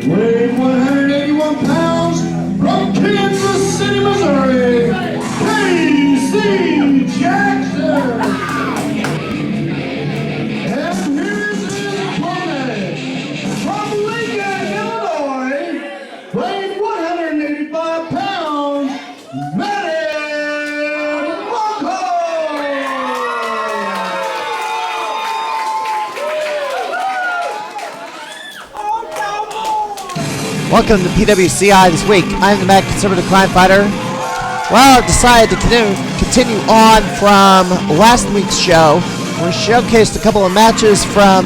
weighing 181 pounds, from Kansas City, Missouri, K.C. Jackson. And here's his opponent, from Lincoln, Illinois, weighing 185 pounds, Matty Montcalm. Welcome to PWCI this week. I'm the Mad Conservative Crime Fighter. Well, I've decided to continue on from last week's show. We showcased a couple of matches from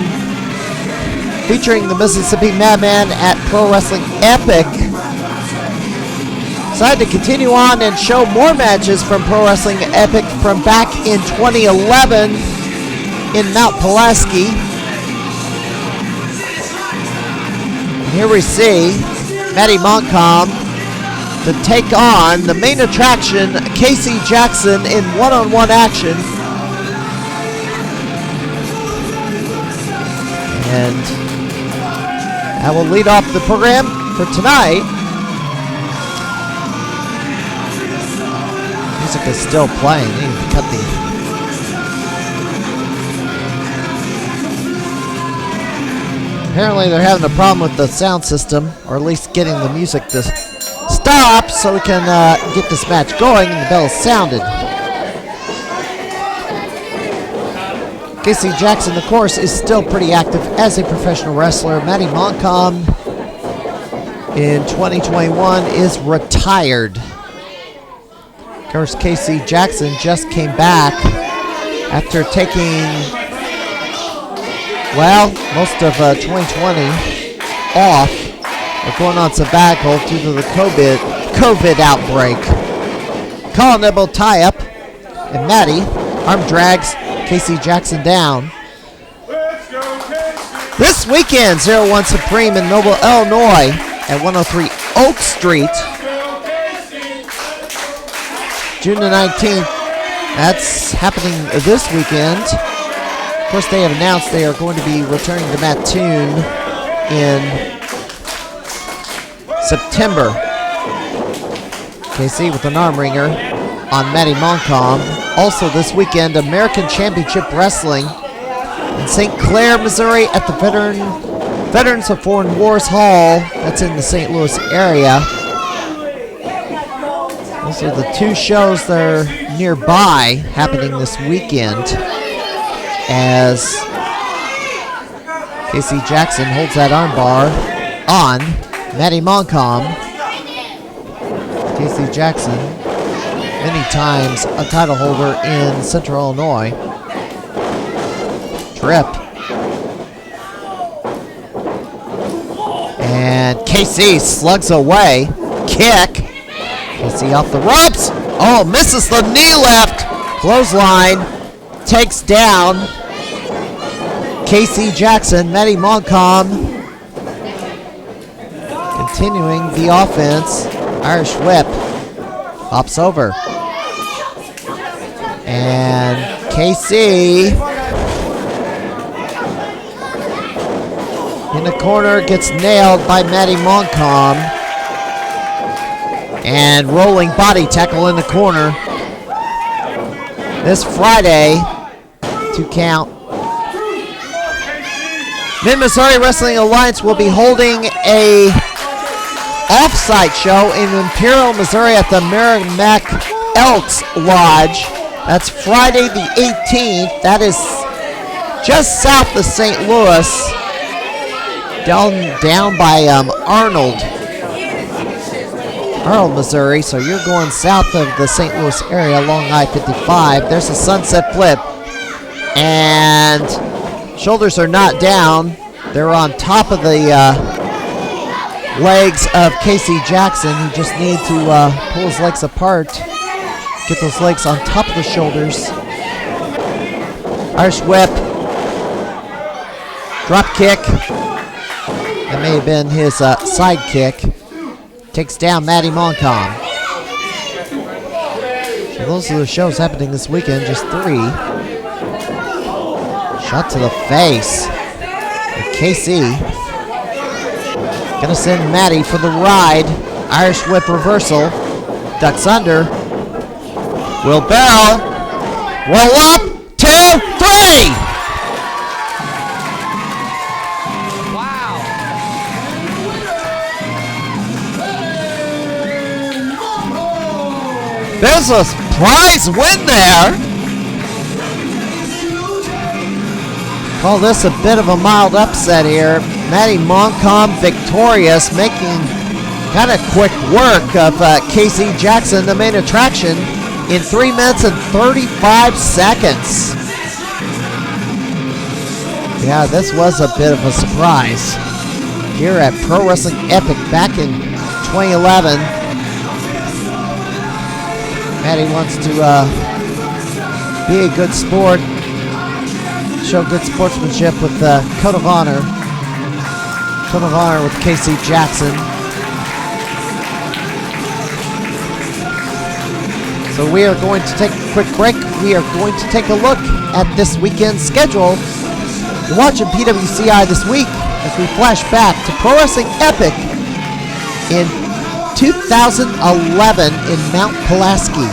featuring the Mississippi Madman at Pro Wrestling Epic. Decided to continue on and show more matches from Pro Wrestling Epic from back in 2011 in Mount Pulaski. Here we see Matty Montcalm to take on the main attraction, K.C. Jackson, in one-on-one action. And that will lead off the program for tonight. Music is still playing. I need to cut the... Apparently they're having a problem with the sound system, or at least getting the music to stop so we can get this match going, and the bell sounded. K.C. Jackson, of course, is still pretty active as a professional wrestler. Matty Montcalm in 2021 is retired. Of course, K.C. Jackson just came back after taking... well, most of 2020 off, or going on sabbatical due to the COVID outbreak. Collar and elbow tie-up, and Matty arm drags K.C. Jackson down. This weekend, 01 Supreme in Noble, Illinois, at 103 Oak Street, June the 19th. That's happening this weekend. Of course, they have announced they are going to be returning to Mattoon in September. KC with an arm wringer on Matty Montcalm. Also this weekend, American Championship Wrestling in St. Clair, Missouri at the Veterans of Foreign Wars Hall. That's in the St. Louis area. Those are the two shows that are nearby happening this weekend, as K.C. Jackson holds that armbar on Matty Montcalm. K.C. Jackson, many times a title holder in Central Illinois. Trip. And K.C. slugs away. Kick. K.C. off the ropes. Oh, misses the knee left. Clothesline. Takes down K.C. Jackson. Matty Montcalm continuing the offense. Irish whip. Hops over. And K.C. in the corner gets nailed by Matty Montcalm. And rolling body tackle in the corner. This Friday, 2 count. Mid-Missouri Wrestling Alliance will be holding a off-site show in Imperial, Missouri at the Merrimack Elks Lodge. That's Friday the 18th. That is just south of St. Louis, down by Arnold, Missouri. So you're going south of the St. Louis area along I-55. There's a sunset flip. And shoulders are not down. They're on top of the legs of K.C. Jackson. He just needs to pull his legs apart. Get those legs on top of the shoulders. Irish whip. Drop kick. That may have been his side kick. Takes down Matty Montcalm. So those are the shows happening this weekend. Just 3. Shot to the face. KC. Gonna send Matty for the ride. Irish whip reversal. Ducks under. Wheelbarrow. Roll up. 2, 3. Wow. There's a prize win there. Call this a bit of a mild upset here. Matty Montcalm victorious, making kind of quick work of Casey Jackson, the main attraction, in 3 minutes and 35 seconds. Yeah, this was a bit of a surprise. Here at Pro Wrestling Epic back in 2011. Matty wants to be a good sport, show good sportsmanship with Code of Honor. Code of Honor with Casey Jackson. So we are going to take a quick break. We are going to take a look at this weekend's schedule. You're watching PWCI this week as we flash back to Pro Wrestling Epic in 2011 in Mount Pulaski.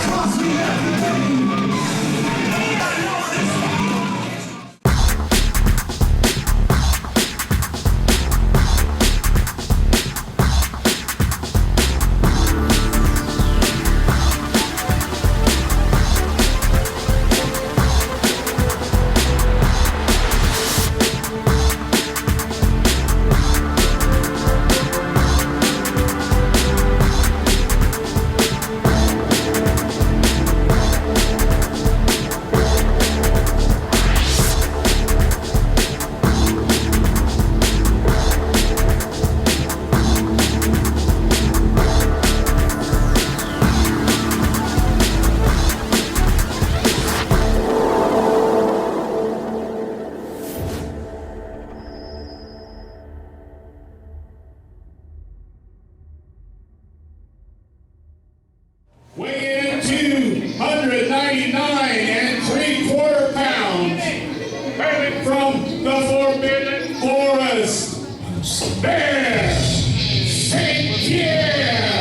Weighing in 299 3/4 pounds, hailing from the Forbidden Forest, Pierre St. Pierre.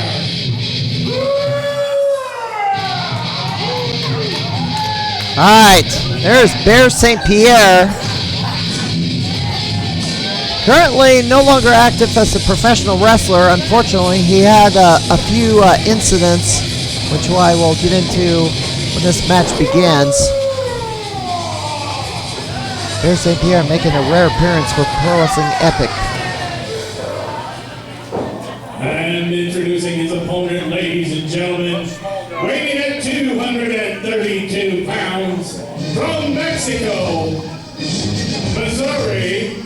All right, there's Pierre St. Pierre. Currently no longer active as a professional wrestler. Unfortunately, he had a few incidents, which I will get into when this match begins. Pierre St. Pierre making a rare appearance for Pro Wrestling Epic. And introducing his opponent, ladies and gentlemen, weighing in at 232 pounds, from Mexico, Missouri,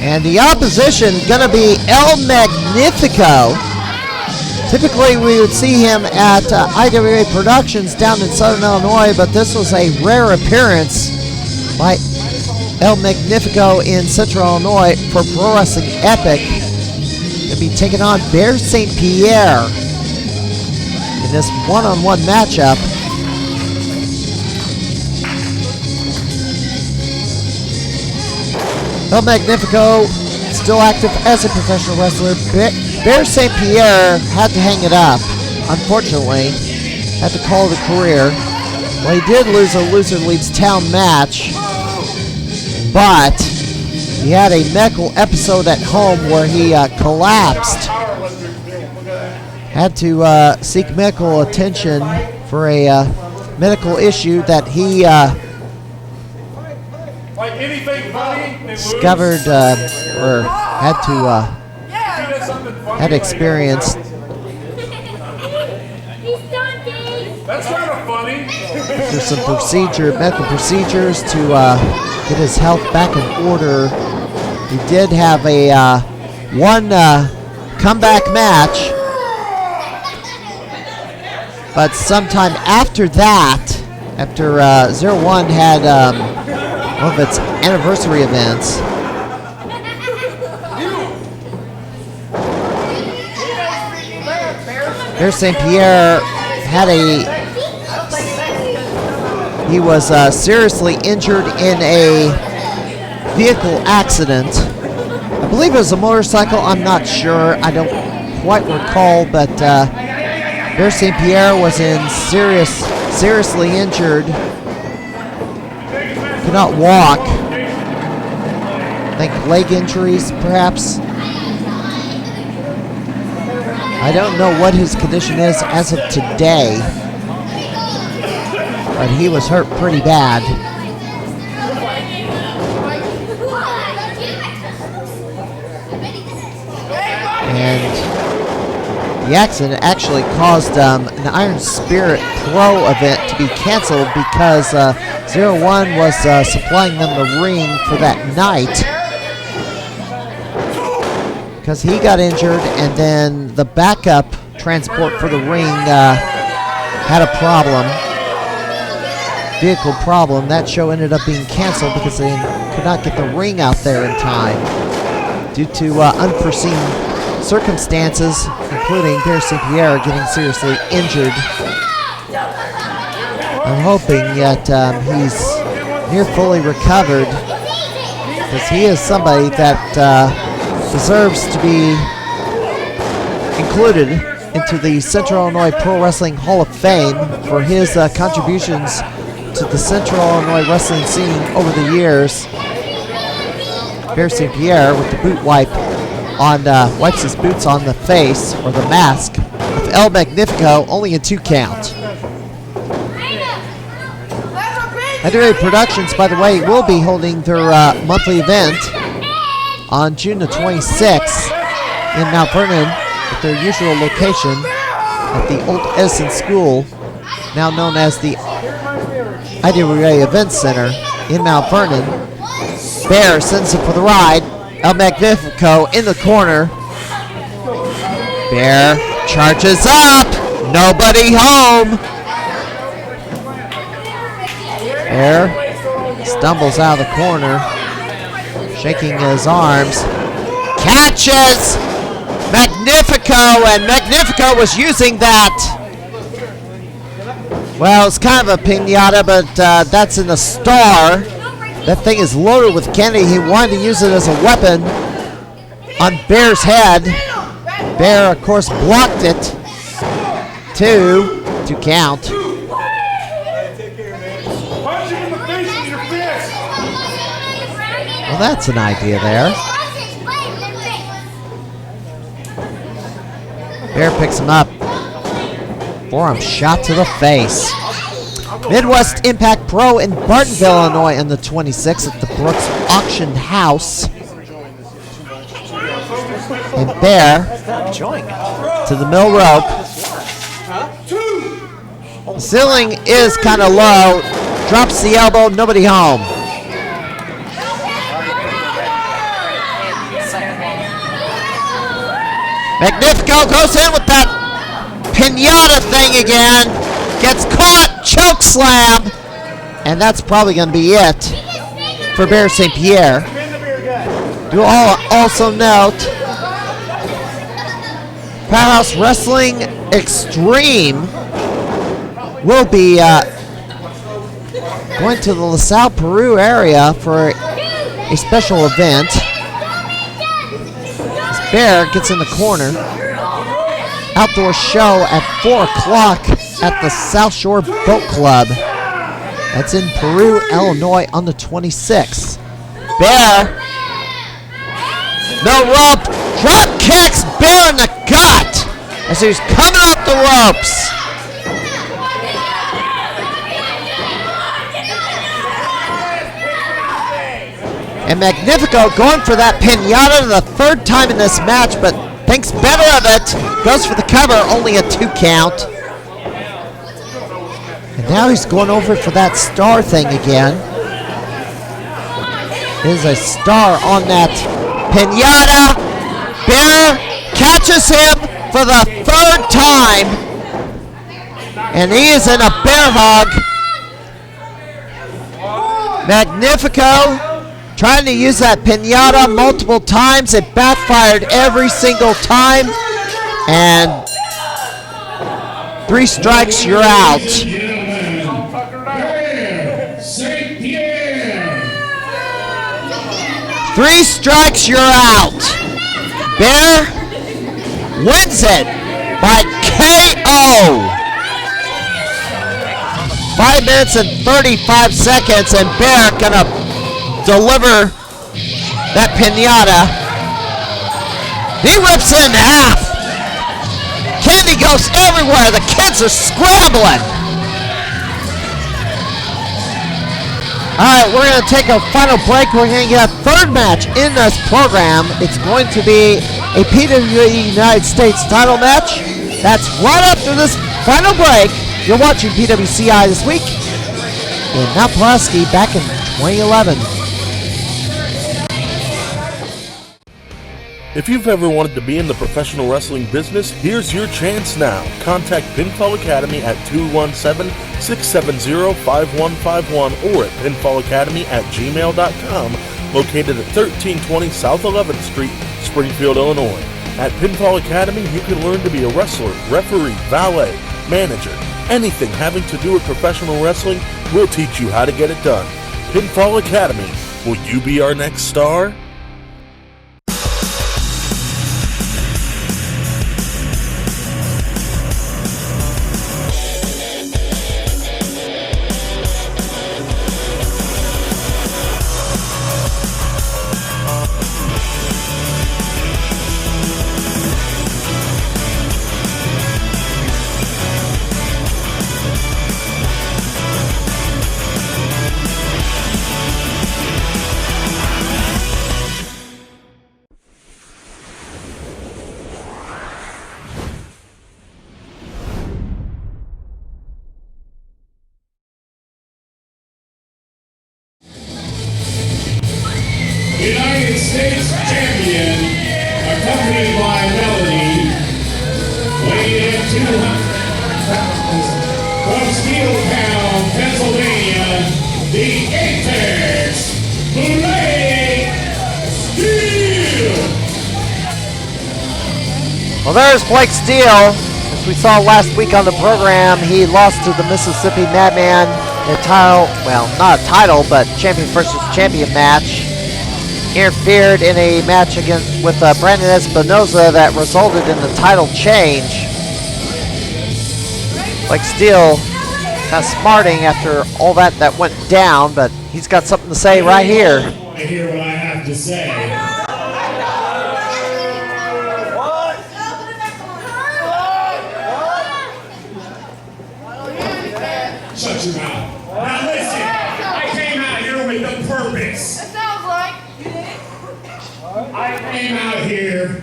And the opposition gonna be El Magnifico. Typically we would see him at IWA Productions down in Southern Illinois, but this was a rare appearance by El Magnifico in Central Illinois for Pro Wrestling Epic. Gonna be taking on Pierre St. Pierre in this one-on-one matchup. El Magnifico still active as a professional wrestler. Pierre St. Pierre had to hang it up, unfortunately. Had to call it a career. Well, he did lose a loser leaves town match, but he had a medical episode at home where he collapsed. Had to seek medical attention for a medical issue that he like anything funny, discovered or had experienced. That's kind of funny. There's some medical procedures to get his health back in order. He did have a one comeback match, but sometime after that, after 01 had one of its anniversary events, Pierre St. Pierre had He was seriously injured in a vehicle accident. I believe it was a motorcycle. I'm not sure. I don't quite recall, but Pierre St. Pierre was seriously injured. Could not walk. I think leg injuries, perhaps. I don't know what his condition is as of today, but he was hurt pretty bad. And the accident actually caused an Iron Spirit Pro event to be canceled because 01 was supplying them the ring for that night. Because he got injured, and then the backup transport for the ring had a problem. Vehicle problem. That show ended up being canceled because they could not get the ring out there in time due to unforeseen circumstances, including Pierre St. Pierre getting seriously injured. I'm hoping that he's near fully recovered, because he is somebody that deserves to be included into the Central Illinois Pro Wrestling Hall of Fame for his contributions to the Central Illinois wrestling scene over the years. Pierre St. Pierre with the boot wipe on, wipes his boots on the face, or the mask, with El Magnifico, only a 2 count. Heavyweight Productions, by the way, will be holding their monthly event on June the 26th in Mount Vernon at their usual location at the Old Edison School, now known as the IWA Event Center in Mount Vernon. Bear sends him for the ride. El Magnifico in the corner. Bear charges up. Nobody home. Bear stumbles out of the corner, shaking his arms. Catches Magnifico, and Magnifico was using that. Well, it's kind of a piñata, but that's in the star. That thing is loaded with candy. He wanted to use it as a weapon on Bear's head. Bear, of course, blocked it. 2 count. Well, that's an idea there. Bear picks him up. Forearm shot to the face. Midwest Impact Pro in Bartonville, Illinois on the 26th at the Brooks Auction House. And Bear to the middle rope. The ceiling is kind of low. Drops the elbow, nobody home. Magnifico goes in with that piñata thing again. Gets caught, choke slam. And that's probably going to be it for Bear St. Pierre. Do also note, Powerhouse Wrestling Extreme will be going to the LaSalle, Peru area for a special event. Bear gets in the corner. Outdoor show at 4 o'clock at the South Shore Boat Club. That's in Peru, Illinois on the 26th. Bear. No rope. Drop kicks Bear in the gut as he's coming off the ropes. And Magnifico going for that piñata the 3rd time in this match, but thinks better of it. Goes for the cover, only a 2 count. And now he's going over for that star thing again. There's a star on that piñata. Bear catches him for the 3rd time. And he is in a bear hug. Magnifico trying to use that piñata multiple times. It backfired every single time. And 3 strikes, you're out. 3 strikes, you're out. Bear wins it by KO. 5 minutes and 35 seconds, and Bear gonna deliver that pinata. He rips it in half. Candy goes everywhere. The kids are scrambling. All right, we're going to take a final break. We're going to get a third match in this program. It's going to be a PWE United States title match. That's right after this final break. You're watching PWCI this week in Mount Pulaski back in 2011. If you've ever wanted to be in the professional wrestling business, here's your chance now. Contact Pinfall Academy at 217-670-5151 or at pinfallacademy@gmail.com, located at 1320 South 11th Street, Springfield, Illinois. At Pinfall Academy, you can learn to be a wrestler, referee, valet, manager. Anything having to do with professional wrestling, we'll teach you how to get it done. Pinfall Academy. Will you be our next star? United States champion, accompanied by Melody, weighing in 200 pounds, from Steel Town, Pennsylvania, the Apex, Blake Steel. Well, there's Blake Steel. As we saw last week on the program, he lost to the Mississippi Madman in a title, well, not a title, but champion versus champion match. Interfered in a match against with Brandon Espinoza that resulted in the title change. Blake Steel kind of smarting after all that went down, but he's got something to say right here. I hear what I have to say. Shut your mouth. Now listen, I came out here with a purpose. It sounds like I came out here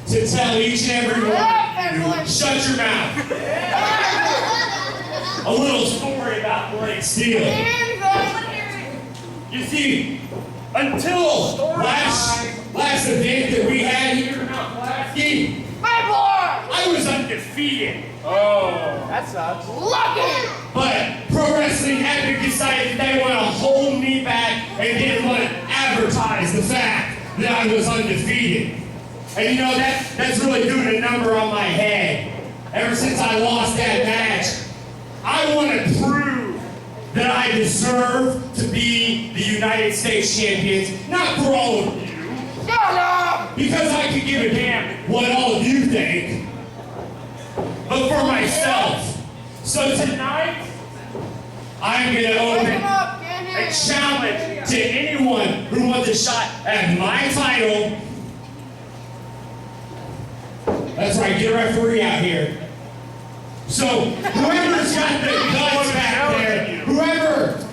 to tell each and every one of you, shut your mouth. A little story about Blake Steel. You see, until last event that we had here in Mount Pulaski, I was undefeated. Oh, that sucks. lucky. But Pro Wrestling Epic decided they want to hold me back and didn't want to advertise the fact that I was undefeated. And you know, that's really doing a number on my head. Ever since I lost that match, I want to prove that I deserve to be the United States champions, not for all of you, Shut up. because I could give a damn what all of you think, but for myself. So tonight, I'm going to open a challenge to anyone who wants a shot at my title. That's right, get a referee out here. So whoever's got the guts back there,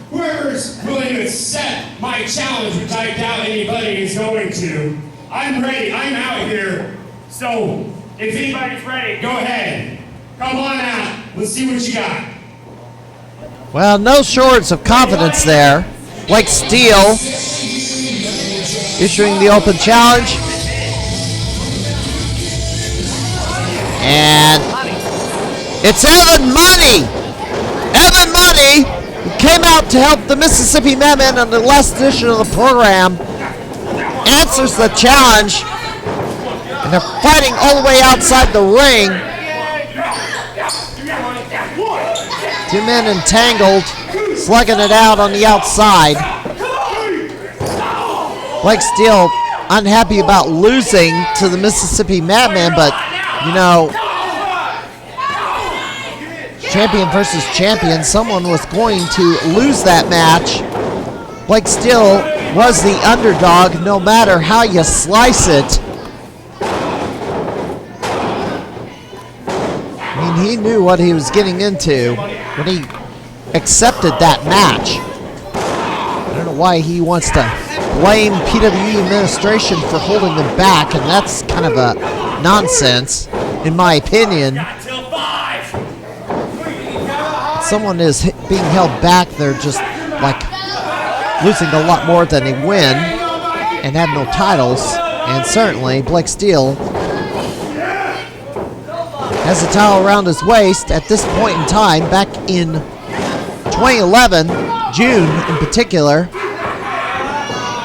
whoever's willing to accept my challenge, which I doubt anybody is going to, I'm ready, I'm out here. So if anybody's ready, go ahead. Come on out, let's see what you got. Well, no shortage of confidence there. Blake Steel issuing the open challenge. And it's Evan Money! Evan Money, who came out to help the Mississippi Madmen on the last edition of the program, answers the challenge. And they're fighting all the way outside the ring. Two men entangled, slugging it out on the outside. Blake Steel unhappy about losing to the Mississippi Madman, but, you know, champion versus champion, someone was going to lose that match. Blake Steel was the underdog no matter how you slice it. I mean, he knew what he was getting into when he accepted that match. I don't know why he wants to blame PWE administration for holding them back, and that's kind of a nonsense, in my opinion. Someone is being held back, they're just like losing a lot more than they win and have no titles. And certainly Blake Steel has a towel around his waist at this point in time, back in 2011, June in particular.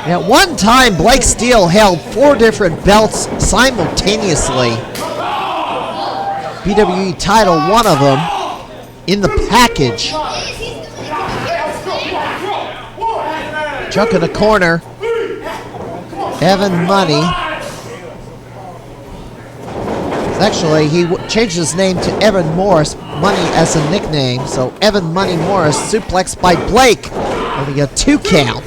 At one time, Blake Steel held 4 different belts simultaneously. PWE title, one of them, in the package. Chuck in the corner. Evan Money. Actually, he changed his name to Evan Morris, Money as a nickname. So Evan Money Morris suplexed by Blake. Only a 2 count.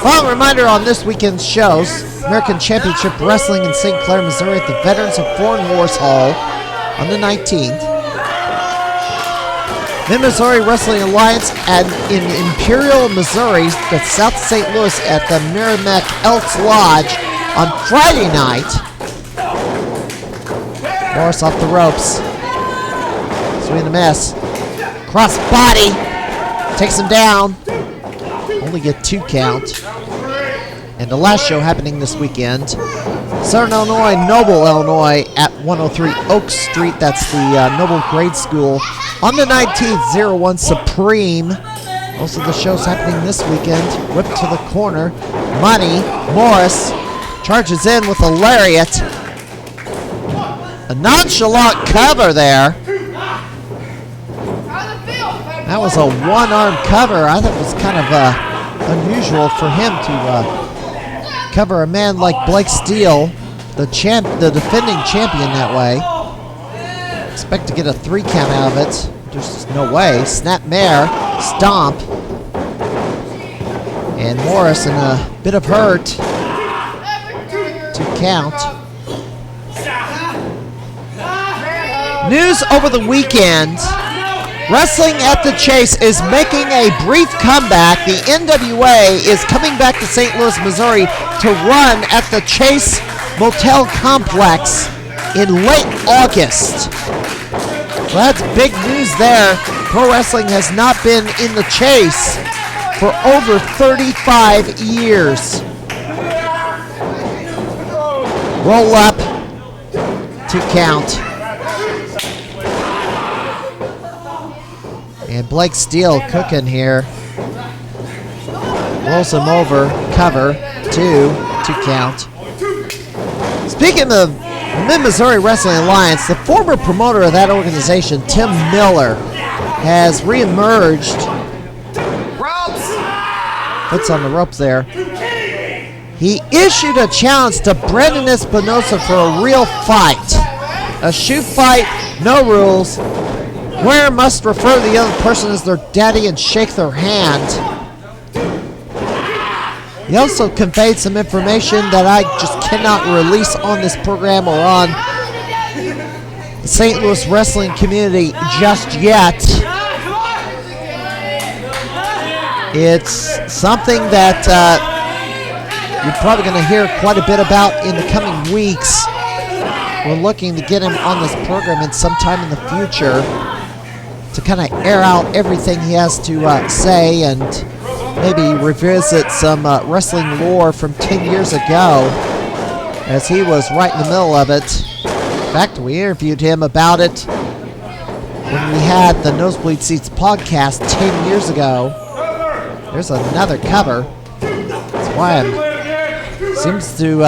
Final reminder on this weekend's shows: American Championship Wrestling in St. Clair, Missouri at the Veterans of Foreign Wars Hall on the 19th. Mid-Missouri Wrestling Alliance and in Imperial, Missouri, the South St. Louis at the Merrimack Elks Lodge on Friday night. Morris off the ropes. Swing and a miss. Cross body. Takes him down. Only get 2 count. And the last show happening this weekend, Southern Illinois, Noble, Illinois at 103 Oak Street. That's the Noble Grade School. On the 19th, 01 Supreme. Most of the shows happening this weekend. Whip to the corner. Money. Morris charges in with a lariat. A nonchalant cover there. That was a one-arm cover. I thought it was kind of unusual for him to cover a man like Blake Steel, the defending champion, that way. Expect to get a 3 count out of it. There's no way. Snap mare, stomp. And Morris in a bit of hurt. 2 count. News over the weekend. Wrestling at the Chase is making a brief comeback. The NWA is coming back to St. Louis, Missouri to run at the Chase Motel Complex in late August. Well, that's big news there. Pro wrestling has not been in the Chase for over 35 years. Roll up, 2 count. And Blake Steel cooking here. Rolls him over, cover, 2 count. Speaking of Mid-Missouri Wrestling Alliance, the former promoter of that organization, Tim Miller, has reemerged. Puts on the ropes there. He issued a challenge to Brendan Espinosa for a real fight. A shoot fight, no rules. Winner must refer to the other person as their daddy and shake their hand. He also conveyed some information that I just cannot release on this program or on the St. Louis wrestling community just yet. It's something that you're probably going to hear quite a bit about in the coming weeks. We're looking to get him on this program at some time in the future to kind of air out everything he has to say and maybe revisit some wrestling lore from 10 years ago, as he was right in the middle of it. In fact, we interviewed him about it when we had the Nosebleed Seats podcast 10 years ago. There's another cover. That's why seems to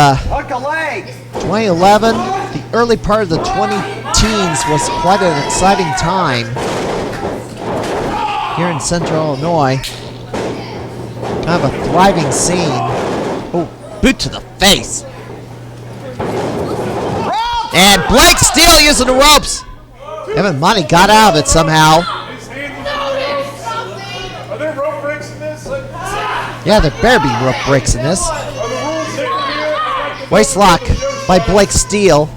2011, the early part of the 2010s was quite an exciting time here in Central Illinois. Kind of a thriving scene. Oh, boot to the face. And Blake Steel using the ropes. Evan Money got out of it somehow. Are there rope breaks in this? Yeah, there better be rope breaks in this. Waist lock by Blake Steel.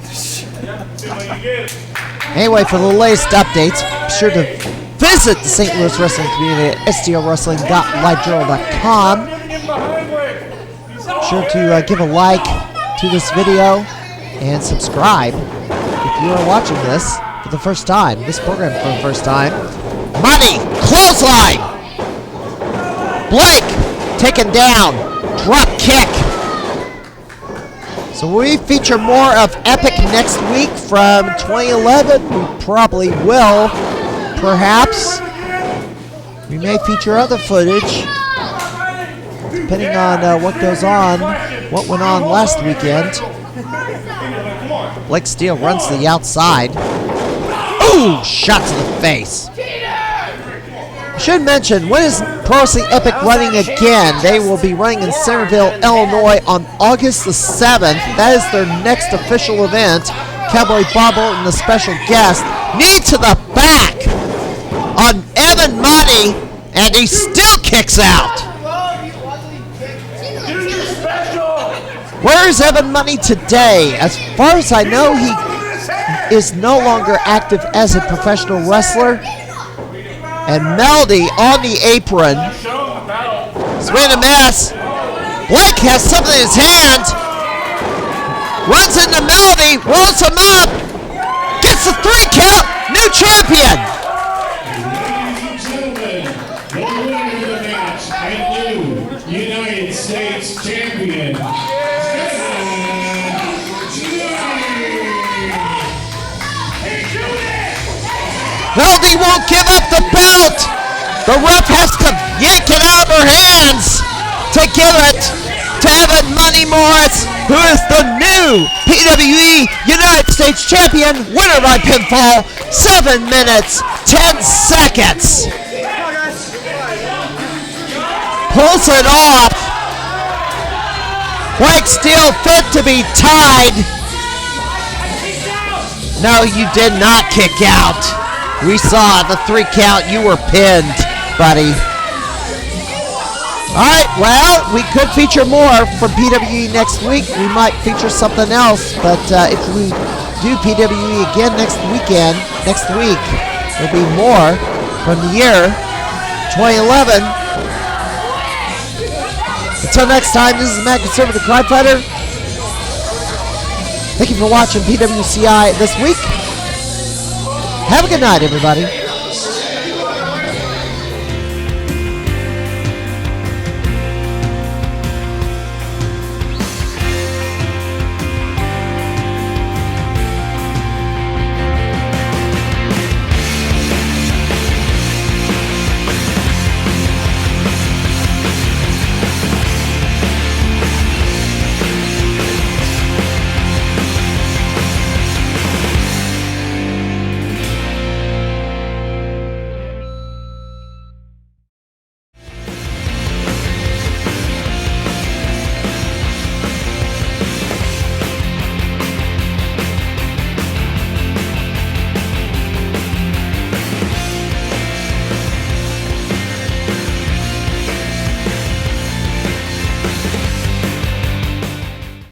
Anyway, for the latest updates, be sure to visit the St. Louis Wrestling community at stlwrestling.livejournal.com. Be sure to give a like to this video and subscribe if you are watching this for the first time, this program for the first time. Money, clothesline! Blake, taken down, drop kick. So will we feature more of Epic next week from 2011? We probably will, perhaps. We may feature other footage, depending on what goes on, what went on last weekend. Blake Steel runs to the outside. Ooh, shot to the face. I should mention, when is Pro Wrestling Epic running again? They will be running in Centerville, Illinois on August the 7th. That is their next official event. Cowboy Bob Orton, the special guest. Knee to the back on Evan Money, and he still kicks out. Where is Evan Money today? As far as I know, he is no longer active as a professional wrestler. And Melody on the apron. Swing and miss. Blake has something in his hand. Runs into Melody. Rolls him up. Gets the 3 count. New champion. Ladies and gentlemen, the winner of the match and new United States champion. Melody won't give up the belt. The ref has to yank it out of her hands to give it to Evan Money Morris, who is the new PWE United States champion, winner by pinfall, 7 minutes, 10 seconds. Pulls it off. Blake Steel fit to be tied. No, you did not kick out. We saw the 3 count. You were pinned, buddy. All right, well, we could feature more from PWE next week. We might feature something else, but if we do PWE again next week, there'll be more from the year 2011. Until next time, this is Matt Conservative Crime Fighter. Thank you for watching PWCI this week. Have a good night, everybody.